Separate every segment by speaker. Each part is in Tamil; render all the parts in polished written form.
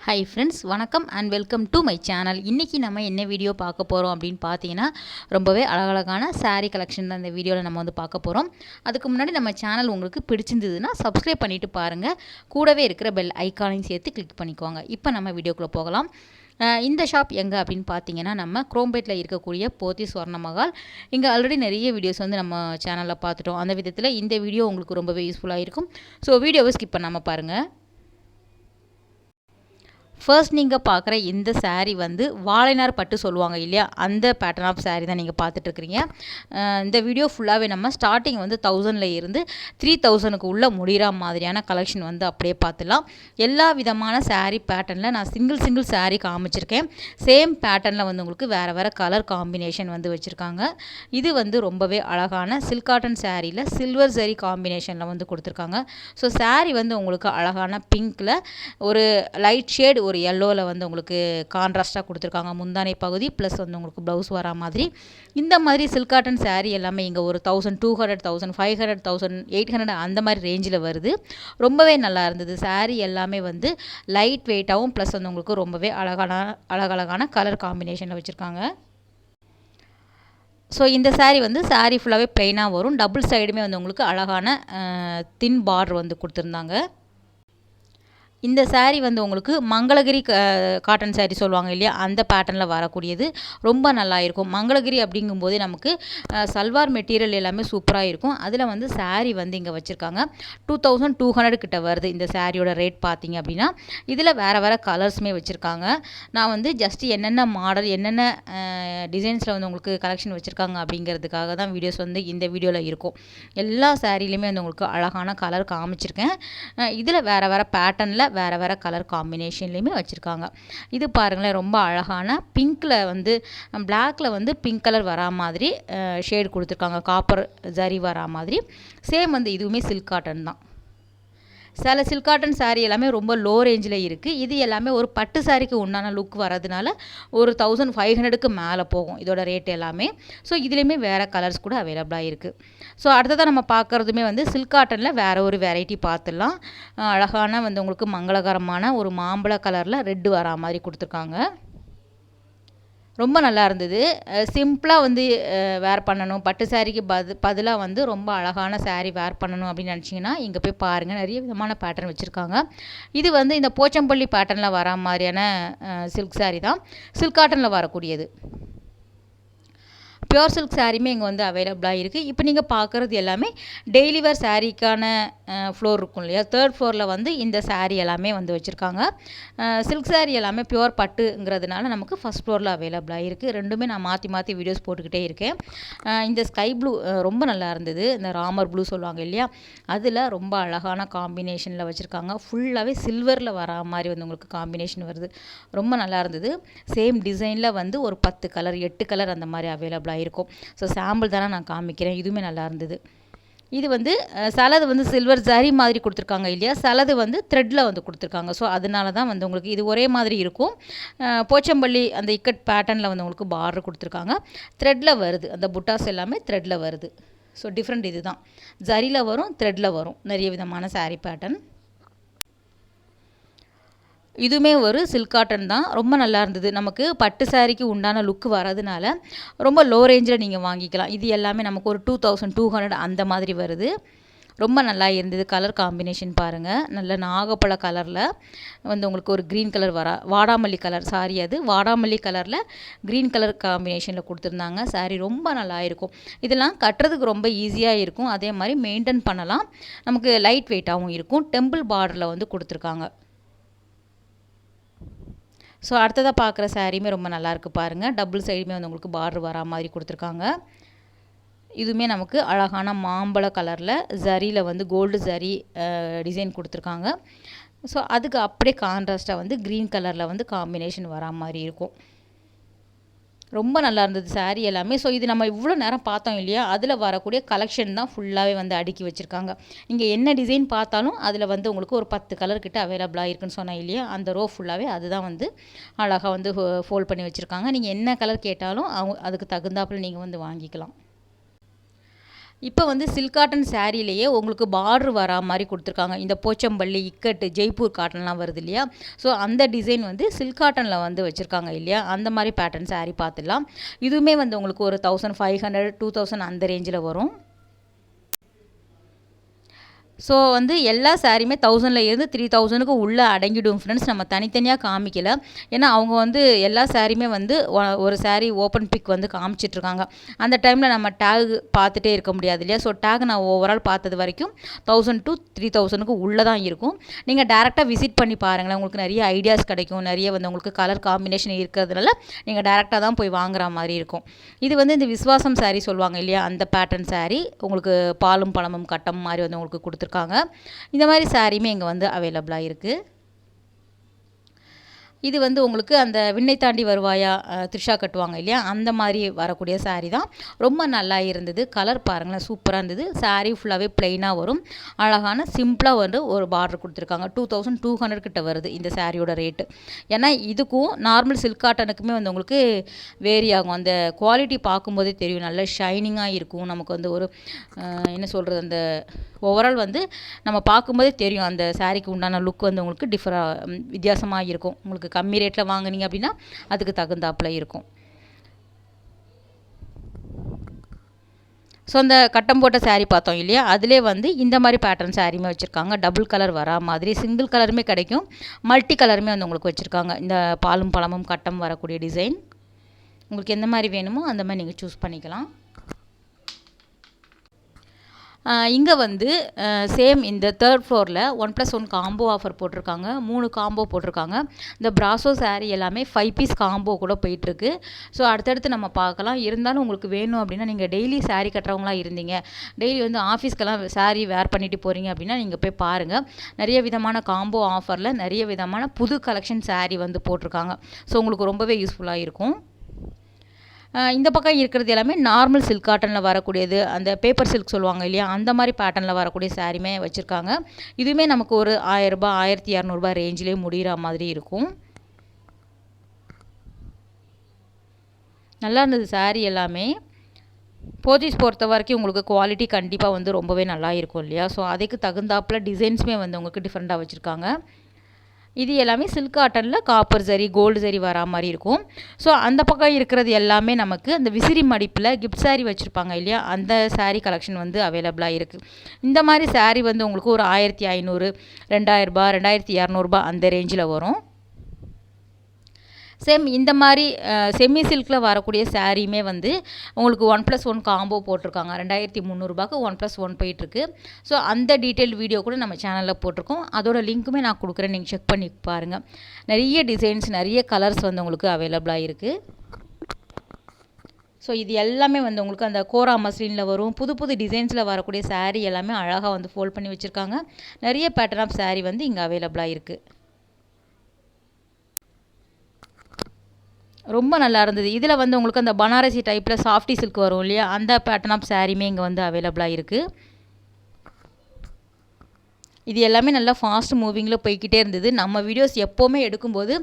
Speaker 1: ஹாய் ஃப்ரெண்ட்ஸ், வணக்கம் and welcome to my channel. இன்றைக்கி நம்ம என்ன வீடியோ பார்க்க போகிறோம் அப்படின்னு பார்த்தீங்கன்னா, ரொம்பவே அழகழகான சாரீ கலெக்ஷன் தான் இந்த வீடியோவில் நம்ம வந்து பார்க்க போகிறோம். அதுக்கு முன்னாடி நம்ம சேனல் உங்களுக்கு பிடிச்சிருந்ததுன்னா சப்ஸ்கிரைப் பண்ணிவிட்டு பாருங்கள். கூடவே இருக்கிற பெல் ஐக்கானையும் சேர்த்து கிளிக் பண்ணிக்கோங்க. இப்போ நம்ம வீடியோக்குள்ளே போகலாம். இந்த ஷாப் எங்கே அப்படின்னு பார்த்தீங்கன்னா, நம்ம குரோம்பேட்டில் இருக்கக்கூடிய போத்தி ஸ்வர்ணமஹால். இங்கே ஆல்ரெடி நிறைய வீடியோஸ் வந்து நம்ம சேனலில் பார்த்துட்டோம். அந்த விதத்தில் இந்த வீடியோ உங்களுக்கு ரொம்பவே யூஸ்ஃபுல்லாக இருக்கும். ஸோ வீடியோவை ஸ்கிப் பண்ணாமல் பாருங்கள். ஃபர்ஸ்ட் நீங்கள் பார்க்குற இந்த சாரீ வந்து வாழைநார் பட்டு சொல்லுவாங்க இல்லையா, அந்த பேட்டர்ன் ஆஃப் சாரீ தான் நீங்கள் பார்த்துட்ருக்குறீங்க. இந்த வீடியோ ஃபுல்லாகவே நம்ம ஸ்டார்டிங் வந்து 1000 இருந்து 3000க்கு உள்ளே முடிகிற மாதிரியான கலெக்ஷன் வந்து அப்படியே பார்த்துலாம். எல்லா விதமான சாரீ பேட்டர்னில் நான் சிங்கிள் சாரீ காமிச்சிருக்கேன். சேம் பேட்டர்னில் வந்து உங்களுக்கு வேறு கலர் காம்பினேஷன் வந்து வச்சுருக்காங்க. இது வந்து ரொம்பவே அழகான சில்க் காட்டன் சாரியில் சில்வர் ஜரி காம்பினேஷனில் வந்து கொடுத்துருக்காங்க. ஸோ சாரீ வந்து உங்களுக்கு அழகான பிங்க்கில் ஒரு லைட் ஷேட் ஒரு எல்லோவில் வந்து உங்களுக்கு கான்ட்ராஸ்ட்டாக கொடுத்துருக்காங்க. முந்தானை பகுதி ப்ளஸ் வந்து உங்களுக்கு ப்ளவுஸ் வரா மாதிரி. இந்த மாதிரி சில்க் காட்டன் சாரீ எல்லாமே இங்கே ஒரு 1200, 1500, 1800 அந்த மாதிரி ரேஞ்சில் வருது. ரொம்பவே நல்லா இருந்தது. சாரீ எல்லாமே வந்து லைட் வெயிட்டாகவும் ப்ளஸ் வந்து உங்களுக்கு ரொம்பவே அழகழகான கலர் காம்பினேஷனில் வச்சுருக்காங்க. ஸோ இந்த சாரீ வந்து சாரீ ஃபுல்லாகவே ப்ளைனாக வரும். டபுள் சைடுமே வந்து உங்களுக்கு அழகான தின் பார்டர் வந்து கொடுத்துருந்தாங்க. இந்த சாரீ வந்து உங்களுக்கு மங்களகிரி காட்டன் சாரீ சொல்லுவாங்க இல்லையா, அந்த பேட்டர்னில் வரக்கூடியது. ரொம்ப நல்லா இருக்கும். மங்களகிரி அப்படிங்கும்போதே நமக்கு சல்வார் மெட்டீரியல் எல்லாமே சூப்பராக இருக்கும். அதில் வந்து சாரீ வந்து இங்கே வச்சுருக்காங்க. 2200 கிட்ட வருது இந்த சாரியோட ரேட் பார்த்தீங்க அப்படின்னா. இதில் வேறு கலர்ஸுமே வச்சுருக்காங்க. நான் வந்து ஜஸ்ட் என்னென்ன மாடல் என்னென்ன டிசைன்ஸில் வந்து உங்களுக்கு கலெக்ஷன் வச்சுருக்காங்க அப்படிங்கிறதுக்காக தான் வீடியோஸ் வந்து இந்த வீடியோவில் இருக்கும். எல்லா சாரீலையுமே வந்து உங்களுக்கு அழகான கலர் காமிச்சிருக்கேன். இதில் வேறு பேட்டர்னில் வேறு கலர் காம்பினேஷன்லேயுமே வச்சுருக்காங்க. இது பாருங்களேன், ரொம்ப அழகான பிங்க்கில் வந்து பிளாக்கில் வந்து பிங்க் கலர் வரா மாதிரி ஷேட் கொடுத்துருக்காங்க. காப்பர் ஜரி வரா மாதிரி. சேம் வந்து இதுவுமே சில்க் காட்டன் தான். சில சில்க் காட்டன் சாரீ எல்லாமே ரொம்ப லோ ரேஞ்சில் இருக்குது. இது எல்லாமே ஒரு பட்டு சாரிக்கு உண்டான லுக் வரதுனால ஒரு 1500க்கு மேலே போகும் இதோட ரேட் எல்லாமே. ஸோ இதுலேயுமே வேறு கலர்ஸ் கூட அவைலபிளாக இருக்குது. ஸோ அடுத்ததாக நம்ம பார்க்குறதுமே வந்து சில்க் காட்டனில் வேறு ஒரு வெரைட்டி பார்த்துடலாம். அழகான வந்து உங்களுக்கு மங்களகரமான ஒரு மாம்பழ கலரில் ரெட்டு வரா மாதிரி கொடுத்துருக்காங்க. ரொம்ப நல்லா இருந்தது. சிம்பிளாக வந்து வேர் பண்ணணும், பட்டு சாரீக்கு பதிலாக வந்து ரொம்ப அழகான சாரீ வேர் பண்ணணும் அப்படின்னு நினச்சிங்கன்னா இங்கே போய் பாருங்கள். நிறைய விதமான பேட்டர்ன் வச்சுருக்காங்க. இது வந்து இந்த போச்சம்பள்ளி பேட்டர்னில் வரா மாதிரியான சில்க் சாரீ தான். சில்க் காட்டனில் வரக்கூடியது. பியோர் சில்க் சாரீமே இங்கே வந்து அவைலபிளாக இருக்குது. இப்போ நீங்கள் பார்க்குறது எல்லாமே டெய்லி வேர் சாரீக்கான ஃப்ளோர் இருக்கும் இல்லையா, 3rd ஃப்ளோரில் வந்து இந்த சாரீ எல்லாமே வந்து வச்சுருக்காங்க. சில்க் சாரீ எல்லாமே பியோர் பட்டுங்கிறதுனால நமக்கு ஃபஸ்ட் ஃப்ளோரில் அவைலபிளாக இருக்குது. ரெண்டுமே நான் மாற்றி வீடியோஸ் போட்டுக்கிட்டே இருக்கேன். இந்த ஸ்கை ப்ளூ ரொம்ப நல்லா இருந்தது. இந்த ராமர் ப்ளூ சொல்லுவாங்க இல்லையா, அதில் ரொம்ப அழகான காம்பினேஷனில் வச்சுருக்காங்க. ஃபுல்லாகவே சில்வரில் வரா மாதிரி வந்து உங்களுக்கு காம்பினேஷன் வருது. ரொம்ப நல்லா இருந்தது. சேம் டிசைனில் வந்து ஒரு 10 கலர் 8 கலர் அந்த மாதிரி அவைலபிளாக இருக்கும். ஸோ சாம்பிள் தானே நான் காமிக்கிறேன். இதுவுமே நல்லா இருந்தது. இது வந்து சலது வந்து சில்வர் ஜரி மாதிரி கொடுத்துருக்காங்க இல்லையா, சலது வந்து த்ரெட்டில் வந்து கொடுத்துருக்காங்க. ஸோ அதனால தான் வந்து உங்களுக்கு இது ஒரே மாதிரி இருக்கும். போச்சம்பள்ளி அந்த இக்கட் பேட்டர்னில் வந்து உங்களுக்கு பார்டர் கொடுத்துருக்காங்க. த்ரெட்டில் வருது. அந்த புட்டாஸ் எல்லாமே த்ரெட்டில் வருது. ஸோ டிஃப்ரெண்ட் இது தான். ஜரியில் வரும், த்ரெட்டில் வரும். நிறைய விதமான சாரீ பேட்டர்ன். இதுவுமே ஒரு சில்க் காட்டன் தான். ரொம்ப நல்லா இருந்தது. நமக்கு பட்டு சாரிக்கு உண்டான லுக் வரதுனால ரொம்ப லோ ரேஞ்சில் நீங்கள் வாங்கிக்கலாம். இது எல்லாமே நமக்கு ஒரு 2200 அந்த மாதிரி வருது. ரொம்ப நல்லா இருந்தது. கலர் காம்பினேஷன் பாருங்கள். நல்ல நாகப்பழ கலரில் வந்து உங்களுக்கு ஒரு க்ரீன் கலர் வாடாமல்லி கலர் சாரி, அது வாடாமல்லி கலரில் க்ரீன் கலர் காம்பினேஷனில் கொடுத்துருந்தாங்க. சாரி ரொம்ப நல்லா இருக்கும். இதெல்லாம் கட்டுறதுக்கு ரொம்ப ஈஸியாக இருக்கும். அதே மாதிரி மெயின்டைன் பண்ணலாம். நமக்கு லைட் வெயிட்டாகவும் இருக்கும். டெம்பிள் பார்டரில் வந்து கொடுத்துருக்காங்க. ஸோ அடுத்ததாக பார்க்குற சாரீமே ரொம்ப நல்லாயிருக்கு பாருங்கள். டபுள் சைடுமே வந்து உங்களுக்கு பார்டர் வரா மாதிரி கொடுத்துருக்காங்க. இதுவுமே நமக்கு அழகான மாம்பழ கலரில் ஜரியில் வந்து கோல்டு ஜரி டிசைன் கொடுத்துருக்காங்க. ஸோ அதுக்கு அப்படியே கான்ட்ராஸ்ட்டாக வந்து க்ரீன் கலரில் வந்து காம்பினேஷன் வரா மாதிரி இருக்கும். ரொம்ப நல்லா இருந்தது சாரீ எல்லாமே. ஸோ இது நம்ம இவ்வளோ நேரம் பார்த்தோம் இல்லையா, அதில் வரக்கூடிய கலெக்ஷன் தான் ஃபுல்லாகவே வந்து அடுக்கி வச்சுருக்காங்க. நீங்கள் என்ன டிசைன் பார்த்தாலும் அதில் வந்து உங்களுக்கு ஒரு 10 கலர் கிட்ட அவைலபிளாக இருக்குன்னு சொன்னேன் இல்லையா, அந்த ரோ ஃபுல்லாகவே அதுதான் வந்து அழகாக வந்து ஃபோல்ட் பண்ணி வச்சுருக்காங்க. நீங்கள் என்ன கலர் கேட்டாலும் அதுக்கு தகுந்தாப்பில் நீங்கள் வந்து வாங்கிக்கலாம். இப்போ வந்து சில்க் காட்டன் சாரீலேயே உங்களுக்கு பார்டர் வரா மாதிரி கொடுத்துருக்காங்க. இந்த போச்சம்பள்ளி, இக்கட்டு, ஜெய்ப்பூர் காட்டன்லாம் வருது இல்லையா? ஸோ அந்த டிசைன் வந்து சில்க் காட்டனில் வந்து வச்சுருக்காங்க இல்லையா? அந்த மாதிரி பேட்டர்ன் சாரீ பார்த்துடலாம். இதுவுமே வந்து உங்களுக்கு ஒரு 1500 2000 அந்த ரேஞ்சில் வரும். ஸோ வந்து எல்லா சாரியுமே 1000ல் இருந்து 3000க்கு உள்ளே அடங்கிடும் ஃப்ரெண்ட்ஸ். நம்ம தனித்தனியாக காமிக்கல. ஏன்னா அவங்க வந்து எல்லா சாரியுமே வந்து ஒரு சாரீ ஓப்பன் பிக் வந்து காமிச்சிட்ருக்காங்க. அந்த டைமில் நம்ம டேக் பார்த்துட்டே இருக்க முடியாது இல்லையா? ஸோ டேக் நான் ஓவரால் பார்த்தது வரைக்கும் 1000 to 3000க்கு உள்ளே தான் இருக்கும். நீங்கள் டேரெக்டாக விசிட் பண்ணி பாருங்களேன். உங்களுக்கு நிறைய ஐடியாஸ் கிடைக்கும். நிறைய வந்து உங்களுக்கு கலர் காம்பினேஷன் இருக்கிறதுனால நீங்கள் டேரெக்டாக தான் போய் வாங்குற மாதிரி இருக்கும். இது வந்து இந்த விஸ்வாசம் சாரீ சொல்லுவாங்க இல்லையா? அந்த பேட்டர்ன் சாரீ உங்களுக்கு பாலும் பழமும் கட்டம் மாதிரி வந்து உங்களுக்கு கொடுத்துருக்காங்க. இந்த மாதிரி சாரியுமே இங்கே வந்து அவைலபிளாக இருக்குது. இது வந்து உங்களுக்கு அந்த விண்ணை தாண்டி வருவாயா த்ரிஷா கட்டுவாங்க இல்லையா? அந்த மாதிரி வரக்கூடிய சாரீ தான். ரொம்ப நல்லா இருந்தது. கலர் பாருங்களேன், சூப்பராக இருந்தது. சாரீ ஃபுல்லாகவே ப்ளைனாக வரும். அழகான சிம்பிளாக வந்து ஒரு பார்டர் கொடுத்துருக்காங்க. 2200 கிட்ட வருது இந்த சாரியோட ரேட்டு. ஏன்னா இதுக்கும் நார்மல் சில்க் காட்டனுக்குமே வந்து உங்களுக்கு வேரி ஆகும். அந்த குவாலிட்டி பார்க்கும்போதே தெரியும், நல்ல ஷைனிங்காக இருக்கும். நமக்கு வந்து ஒரு என்ன சொல்கிறது, அந்த ஓவரால் வந்து நம்ம பார்க்கும்போதே தெரியும் அந்த சாரீக்கு உண்டான லுக் வந்து உங்களுக்கு வித்தியாசமாக இருக்கும். உங்களுக்கு கம்மி ரேட்டில் வாங்குனீங்க அப்படின்னா அதுக்கு தகுந்தாப்பில் இருக்கும். ஸோ அந்த கட்டம் போட்ட சாரீ பார்த்தோம் இல்லையா? அதிலே வந்து இந்த மாதிரி பேட்டர்ன் சாரீமே வச்சுருக்காங்க. டபுள் கலர் வரா மாதிரி, சிங்கிள் கலருமே கிடைக்கும், மல்டி கலருமே வந்து உங்களுக்கு வச்சுருக்காங்க. இந்த பாலும் பழமும் கட்டம் வரக்கூடிய டிசைன் உங்களுக்கு எந்த மாதிரி வேணுமோ அந்த மாதிரி நீங்கள் சூஸ் பண்ணிக்கலாம். இங்கே வந்து சேம் இந்த 3rd ஃப்ளோரில் 1+1 காம்போ ஆஃபர் போட்டிருக்காங்க. 3 காம்போ போட்டிருக்காங்க. இந்த பிராசோ சாரீ எல்லாமே 5 பீஸ் காம்போ கூட போயிட்டுருக்கு. ஸோ அடுத்தடுத்து நம்ம பார்க்கலாம். இருந்தாலும் உங்களுக்கு வேணும் அப்படின்னா நீங்கள் டெய்லி சாரீ கட்டுறவங்களா இருந்தீங்க, டெய்லி வந்து ஆஃபீஸ்க்கெல்லாம் சாரீ வேர் பண்ணிட்டு போகிறீங்க அப்படின்னா நீங்கள் போய் பாருங்கள். நிறைய விதமான காம்போ ஆஃபரில் நிறைய விதமான புது கலெக்ஷன் சாரீ வந்து போட்டிருக்காங்க. ஸோ உங்களுக்கு ரொம்பவே யூஸ்ஃபுல்லாக இருக்கும். இந்த பக்கம் இருக்கிறது எல்லாமே நார்மல் சில்க் காட்டனில் வரக்கூடியது, அந்த பேப்பர் சில்க் சொல்லுவாங்க இல்லையா? அந்த மாதிரி பேட்டர்னில் வரக்கூடிய சாரீமே வச்சுருக்காங்க. இதுவுமே நமக்கு ஒரு 1000 ரூபாய் 1200 ரேஞ்சிலே முடிகிற மாதிரி இருக்கும். நல்லா இருந்தது சாரீ எல்லாமே. போத்தீஸ் பொறுத்த வரைக்கும் உங்களுக்கு குவாலிட்டி கண்டிப்பாக வந்து ரொம்பவே நல்லா இருக்கும் இல்லையா? ஸோ அதுக்கு தகுந்தாப்பில் டிசைன்ஸுமே வந்து உங்களுக்கு டிஃப்ரெண்ட்டாக வச்சுருக்காங்க. இது எல்லாமே சில்க் காட்டனில் காப்பர் சரி, கோல்டு சரி வரா மாதிரி இருக்கும். ஸோ அந்த பக்கம் இருக்கிறது எல்லாமே நமக்கு அந்த விசிறி மடிப்பில் கிஃப்ட் சாரீ வச்சுருப்பாங்க இல்லையா? அந்த சாரீ கலெக்ஷன் வந்து அவைலபிளாக இருக்குது. இந்த மாதிரி சாரீ வந்து உங்களுக்கு ஒரு 1500 2000 2200 அந்த ரேஞ்சில் வரும். சேம் இந்த மாதிரி செமி சில்கில் வரக்கூடிய சாரீமே வந்து உங்களுக்கு 1+1 காம்போ போட்டிருக்காங்க. 2300 1+1 போயிட்டுருக்கு. ஸோ அந்த டீட்டெயில் வீடியோ கூட நம்ம சேனலில் போட்டிருக்கோம். அதோட லிங்க்குமே நான் கொடுக்குறேன், நீங்கள் செக் பண்ணி பாருங்கள். நிறைய டிசைன்ஸ், நிறைய கலர்ஸ் வந்து உங்களுக்கு அவைலபிளாக இருக்குது. ஸோ இது எல்லாமே வந்து உங்களுக்கு அந்த கோரா மஸ்லினில் வரும். புது புது டிசைன்ஸில் வரக்கூடிய சாரீ எல்லாமே அழகாக வந்து ஃபோல்ட் பண்ணி வச்சுருக்காங்க. நிறைய பேட்டர்ன் ஆஃப் சாரீ வந்து இங்கே அவைலபிளாக இருக்குது. ரொம்ப நல்லா இருந்தது. இதில் வந்து உங்களுக்கு அந்த பனாரசி டைப்பில் சாஃப்டி சில்க் வரும் இல்லையா? அந்த பேட்டர்ன் ஆஃப் சாரீமே இங்கே வந்து அவைலபிளாக இருக்குது. இது எல்லாமே நல்லா ஃபாஸ்ட் மூவிங்கில் போய்கிட்டே இருந்தது. நம்ம வீடியோஸ் எப்போவுமே எடுக்கும்போது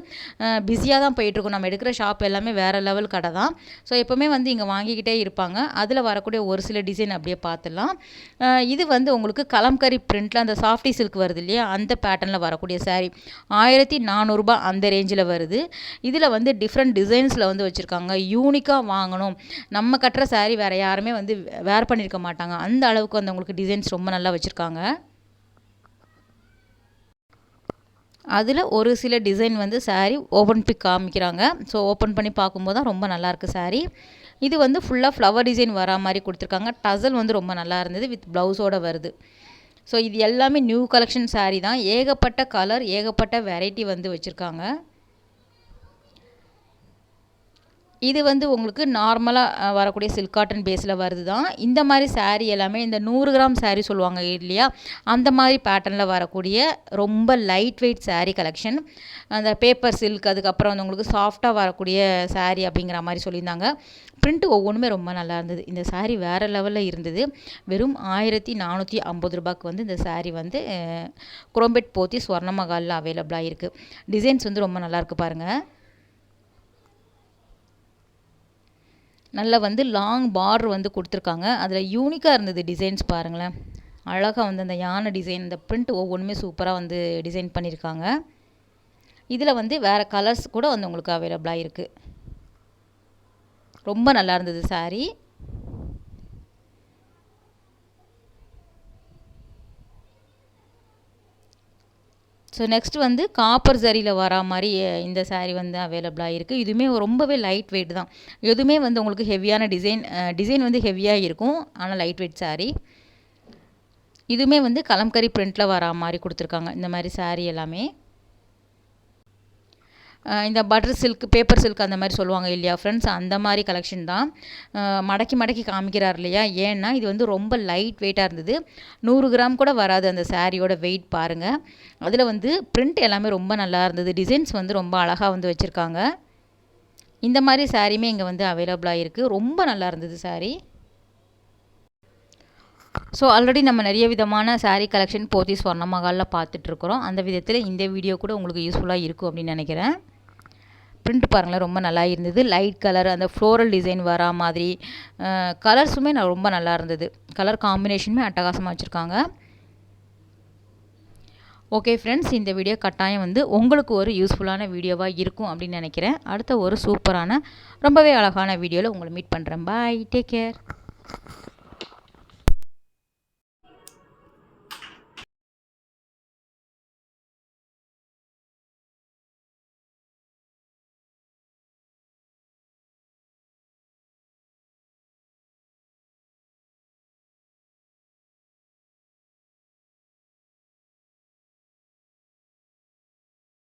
Speaker 1: பிஸியாக தான் போயிட்டுருக்கும். நம்ம எடுக்கிற ஷாப் எல்லாமே வேறு லெவல் கடை தான். ஸோ எப்போவுமே வந்து இங்கே வாங்கிக்கிட்டே இருப்பாங்க. அதில் வரக்கூடிய ஒரு சில டிசைன் அப்படியே பார்த்துடலாம். இது வந்து உங்களுக்கு கலம்கரி பிரிண்டில் அந்த சாஃப்டி சில்க் வருது இல்லையா? அந்த பேட்டர்னில் வரக்கூடிய சாரீ 1400 அந்த ரேஞ்சில் வருது. இதில் வந்து டிஃப்ரெண்ட் டிசைன்ஸில் வந்து வச்சுருக்காங்க. யூனிக்காக வாங்கணும், நம்ம கட்டுற சாரீ வேறு யாருமே வந்து வேர் பண்ணியிருக்க மாட்டாங்க. அந்த அளவுக்கு வந்து உங்களுக்கு டிசைன்ஸ் ரொம்ப நல்லா வச்சுருக்காங்க. அதில் ஒரு சில டிசைன் வந்து சாரீ ஓப்பன் பிக் காமிக்கிறாங்க. ஸோ ஓப்பன் பண்ணி பார்க்கும்போது தான் ரொம்ப நல்லாயிருக்கு சாரீ. இது வந்து ஃபுல்லாக ஃப்ளவர் டிசைன் வரா மாதிரி கொடுத்துருக்காங்க. டசல் வந்து ரொம்ப நல்லா இருந்தது, வித் ப்ளவுஸோடு வருது. ஸோ இது எல்லாமே நியூ கலெக்ஷன் சாரீ தான். ஏகப்பட்ட கலர், ஏகப்பட்ட வெரைட்டி வந்து வச்சுருக்காங்க. இது வந்து உங்களுக்கு நார்மலாக வரக்கூடிய சில்க் காட்டன் பேஸில் வருது தான். இந்த மாதிரி சாரீ எல்லாமே இந்த 100 கிராம் சாரீ சொல்லுவாங்க இல்லையா? அந்த மாதிரி பேட்டர்னில் வரக்கூடிய ரொம்ப லைட் வெயிட் சாரீ கலெக்ஷன். அந்த பேப்பர் சில்க், அதுக்கப்புறம் வந்து உங்களுக்கு சாஃப்டாக வரக்கூடிய சாரீ அப்படிங்கிற மாதிரி சொல்லியிருந்தாங்க. பிரிண்ட்டு ஒவ்வொன்றுமே ரொம்ப நல்லா இருந்தது. இந்த சாரீ வேறு லெவலில் இருந்தது. வெறும் 1450 வந்து இந்த சாரீ வந்து குரோம்பேட் போத்தி ஸ்வர்ணமகாலில் அவைலபிளாக இருக்குது. டிசைன்ஸ் வந்து ரொம்ப நல்லாயிருக்கு பாருங்கள். நல்லா வந்து லாங் பார்டர் வந்து கொடுத்துருக்காங்க. அதில் யூனிக்காக இருந்தது டிசைன்ஸ் பாருங்களேன். அழகாக வந்து அந்த யானை டிசைன், இந்த பிரிண்ட் ஒவ்வொன்றுமே சூப்பராக வந்து டிசைன் பண்ணியிருக்காங்க. இதில் வந்து வேறு கலர்ஸ் கூட வந்து உங்களுக்கு அவைலபிளாக இருக்குது. ரொம்ப நல்லா இருந்தது சாரீ. ஸோ நெக்ஸ்ட் வந்து காப்பர் சரியில் வரா மாதிரி இந்த சாரீ வந்து அவைலபிளாக இருக்குது. இதுவுமே ரொம்பவே லைட் வெயிட் தான். எதுவுமே வந்து உங்களுக்கு ஹெவியான டிசைன் வந்து ஹெவியாக இருக்கும், ஆனால் லைட் வெயிட் சாரீ. இதுவுமே வந்து கலம்கரி பிரிண்டில் வரா மாதிரி கொடுத்துருக்காங்க இந்த மாதிரி சாரீ எல்லாமே. இந்த பட்டர் சில்க், பேப்பர் சில்க் அந்த மாதிரி சொல்லுவாங்க இல்லையா ஃப்ரெண்ட்ஸ், அந்த மாதிரி கலெக்ஷன் தான். மடக்கி மடக்கி காமிக்கிறார் இல்லையா, ஏன்னா இது வந்து ரொம்ப லைட் வெயிட்டாக இருந்தது. 100 கிராம் கூட வராது அந்த சாரியோட வெயிட் பாருங்கள். அதில் வந்து பிரிண்ட் எல்லாமே ரொம்ப நல்லா இருந்தது. டிசைன்ஸ் வந்து ரொம்ப அழகாக வந்து வச்சுருக்காங்க. இந்த மாதிரி சாரியுமே இங்கே வந்து அவைலபிளாக இருக்குது. ரொம்ப நல்லா இருந்தது சாரீ. ஸோ ஆல்ரெடி நம்ம நிறைய விதமான சாரீ கலெக்ஷன் போத்தீஸ் ஸ்வர்ணமஹாலில் பார்த்துட்ருக்குறோம். அந்த விதத்தில் இந்த வீடியோ கூட உங்களுக்கு யூஸ்ஃபுல்லாக இருக்கும் அப்படின்னு நினைக்கிறேன். பிரிண்ட் பாருங்களேன், ரொம்ப நல்லா இருந்தது. லைட் கலர், அந்த ஃப்ளோரல் டிசைன் வரா மாதிரி கலர்ஸுமே ரொம்ப நல்லா இருந்தது. கலர் காம்பினேஷனுமே அட்டகாசமாக வச்சுருக்காங்க. ஓகே ஃப்ரெண்ட்ஸ், இந்த வீடியோ கட்டாயம் வந்து உங்களுக்கு ஒரு யூஸ்ஃபுல்லான வீடியோவாக இருக்கும் அப்படின்னு நினைக்கிறேன். அடுத்த ஒரு சூப்பரான ரொம்பவே அழகான வீடியோவில் உங்களை மீட் பண்ணுறேன். பாய், டேக் கேர்.